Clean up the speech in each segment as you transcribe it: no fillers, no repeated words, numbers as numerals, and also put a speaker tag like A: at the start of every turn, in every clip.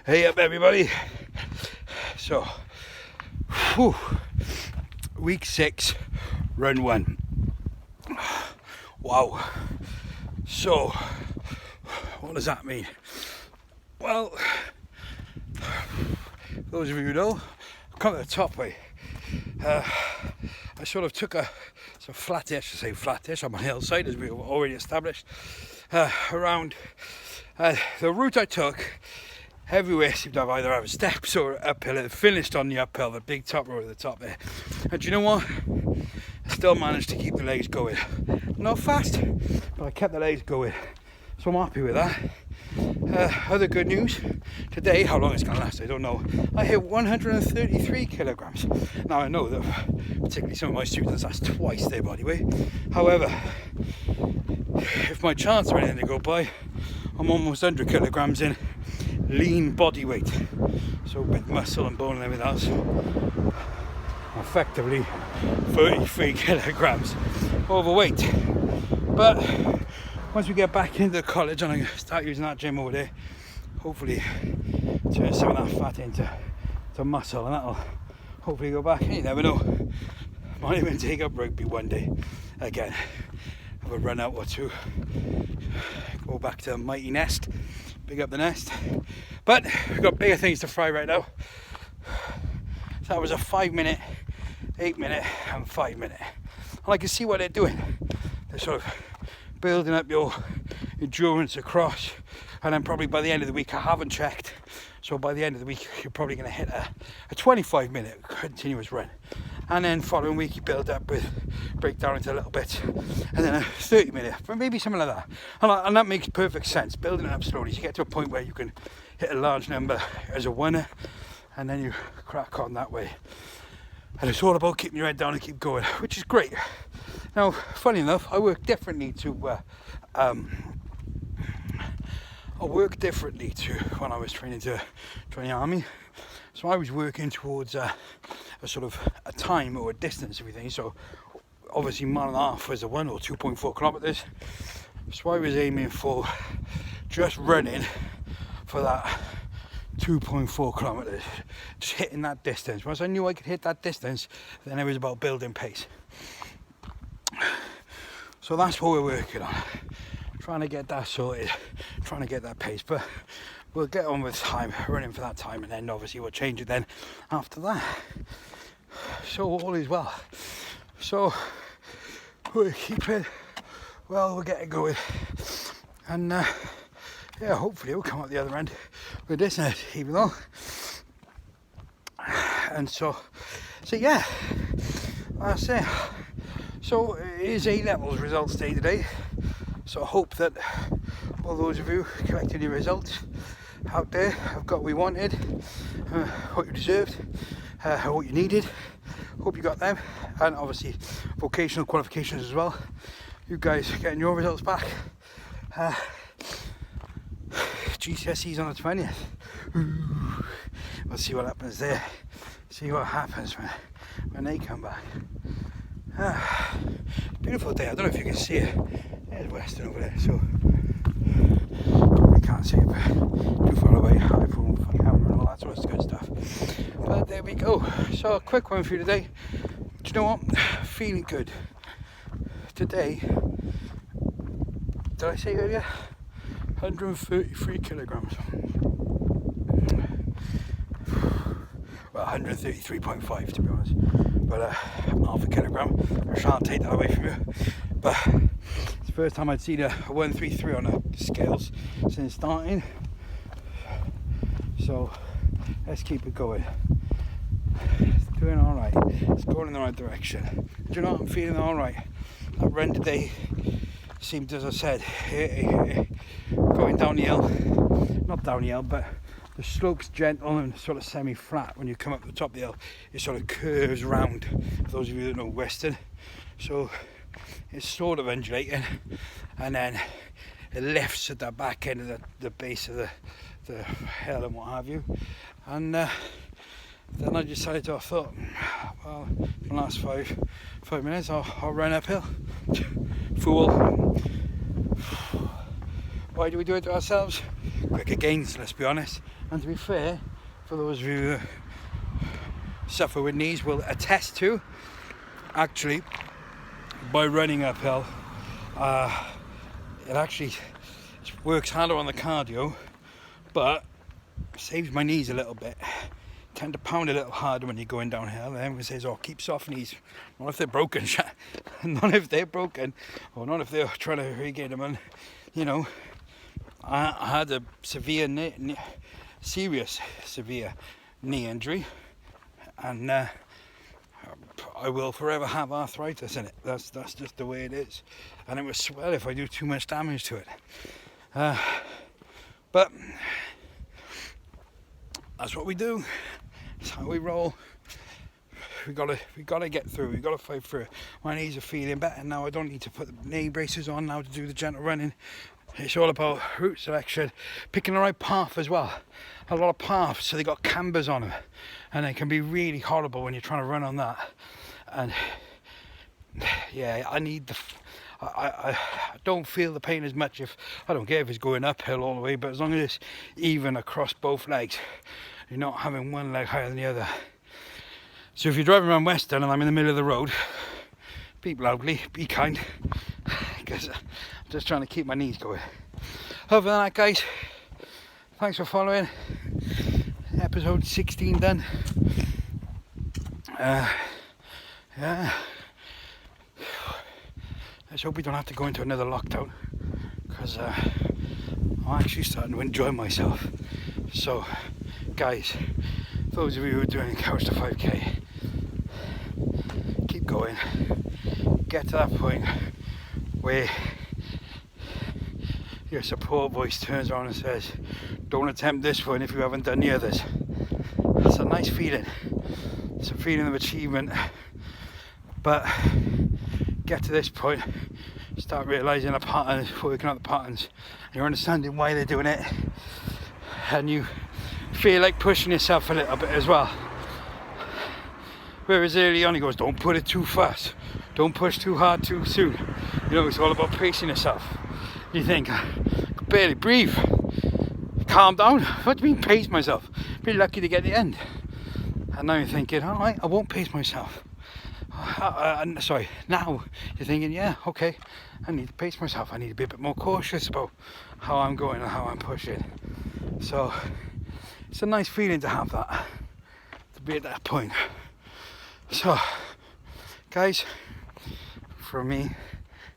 A: Hey up everybody. So week 6, run 1. Wow. So what does that mean? Well, those of you who know, I've come to the top way. I sort of took some flatish, I'm on the hillside as we've already established, around the route I took. Everywhere seemed to have either have steps or uphill. It finished on the uphill, the big top road at the top there. And do you know what? I still managed to keep the legs going. Not fast, but I kept the legs going. So I'm happy with that. Other good news, today, how long it's going to last, I don't know. I hit 133 kilograms. Now I know that particularly some of my students, that's twice their body weight. However, if my charts are anything to go by, I'm almost 100 kilograms in lean body weight, so with muscle and bone and everything else. Effectively 33 kilograms overweight. But once we get back into college and I start using that gym over there, hopefully turn some of that fat into muscle, and that'll hopefully go back. You never know, might even take up rugby one day again, have a run out or two, go back to the mighty nest, big up the nest. But we've got bigger things to fry right now. So that was a 5-minute, 8-minute and 5-minute. And I can see what they're doing. They're sort of building up your endurance across, and then probably by the end of the week, I haven't checked, so by the end of the week you're probably going to hit a 25-minute continuous run, and then following week you build up with break down into little bits, and then a 30-minute, but maybe something like that, and that makes perfect sense. Building it up slowly, so you get to a point where you can hit a large number as a winner, and then you crack on that way. And it's all about keeping your head down and keep going, which is great. Now, funny enough, I work differently to when I was training to join the army. So I was working towards a sort of a time or a distance, everything. So obviously, mile and a half was a 1 or 2.4 kilometers. So I was aiming for just running for that 2.4 kilometers, just hitting that distance. Once I knew I could hit that distance, then it was about building pace. So that's what we're working on, trying to get that sorted, trying to get that pace. But we'll get on with time, running for that time, and then obviously we'll change it then after that. So all is well. So we're keeping well, we're getting going, and yeah, hopefully we'll come out the other end with this net, even though. And so yeah, that's it. So it is A-levels results day today. So I hope that all those of you collecting your results out there have got what we wanted, what you deserved, what you needed. Hope you got them, and obviously vocational qualifications as well. You guys getting your results back. GCSEs on the 20th. Ooh. We'll see what happens there. See what happens when they come back. Beautiful day. I don't know if you can see it. There's Western over there, so probably can't see it, but too far away. iPhone, camera, and all that sort of good stuff. But there we go. So a quick one for you today. Do you know what? Feeling good today. Did I say earlier? 133 kilograms. Well, 133.5 to be honest. But half a kilogram. I shan't take that away from you. But it's the first time I'd seen a 133 on the scales since starting. So let's keep it going. It's doing all right. It's going in the right direction. Do you know what? I'm feeling all right. That run today seemed, as I said, going down the hill. Not down the hill, but the slope's gentle and sort of semi-flat. When you come up the top of the hill, it sort of curves round, for those of you that know Western. So it's sort of undulating, and then it lifts at the back end of the base of the hill and what have you. And then I decided, I thought, well, the last five minutes I'll run uphill. Fool. Why do we do it to ourselves? Quicker gains, let's be honest. And to be fair, for those of you who suffer with knees will attest to, actually, by running uphill, it actually works harder on the cardio, but saves my knees a little bit. Tend to pound a little harder when you're going downhill, and everyone says, oh, keep soft knees. Not if they're broken. Not if they're broken, or not if they're trying to regain them. And you know, I had a severe knee injury, and I will forever have arthritis in it. That's just the way it is, and it will swell if I do too much damage to it. But that's what we do. It's how we roll. We gotta get through. We gotta fight through. My knees are feeling better now. I don't need to put the knee braces on now to do the gentle running. It's all about route selection, picking the right path as well. A lot of paths, so they got cambers on them, and it can be really horrible when you're trying to run on that. And yeah, I don't feel the pain as much if I don't care if it's going uphill all the way, but as long as it's even across both legs, you're not having one leg higher than the other. So if you're driving around Western and I'm in the middle of the road, beep loudly, be kind, because I'm just trying to keep my knees going. Other than that, guys, thanks for following. Episode 16 done. Yeah. Let's hope we don't have to go into another lockdown, because I'm actually starting to enjoy myself. So, guys, those of you who are doing couch to 5k, keep going. Get to that point where your support voice turns around and says, don't attempt this one if you haven't done the others. That's a nice feeling. It's a feeling of achievement. But get to this point, start realising the patterns, working out the patterns, and you're understanding why they're doing it, and you feel like pushing yourself a little bit as well. Whereas early on he goes, don't put it too fast, don't push too hard too soon. You know, it's all about pacing yourself. You think, I could barely breathe. Calm down. What do you mean pace myself? Be lucky to get the end. And now you're thinking, alright, I won't pace myself. Sorry, now you're thinking, yeah, okay, I need to pace myself. I need to be a bit more cautious about how I'm going and how I'm pushing. So it's a nice feeling to have that, to be at that point. So, guys, from me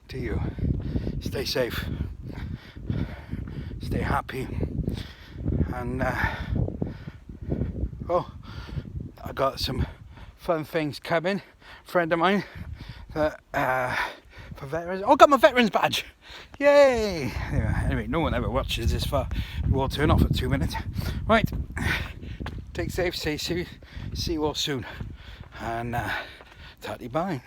A: to you, stay safe, stay happy, and I got some fun things coming. Friend of mine that for veterans. Oh, got my veterans badge! Yay! Anyway, no one ever watches this far. We'll turn off at 2 minutes. Right, take safe, stay safe. See you all soon, and tatty bye.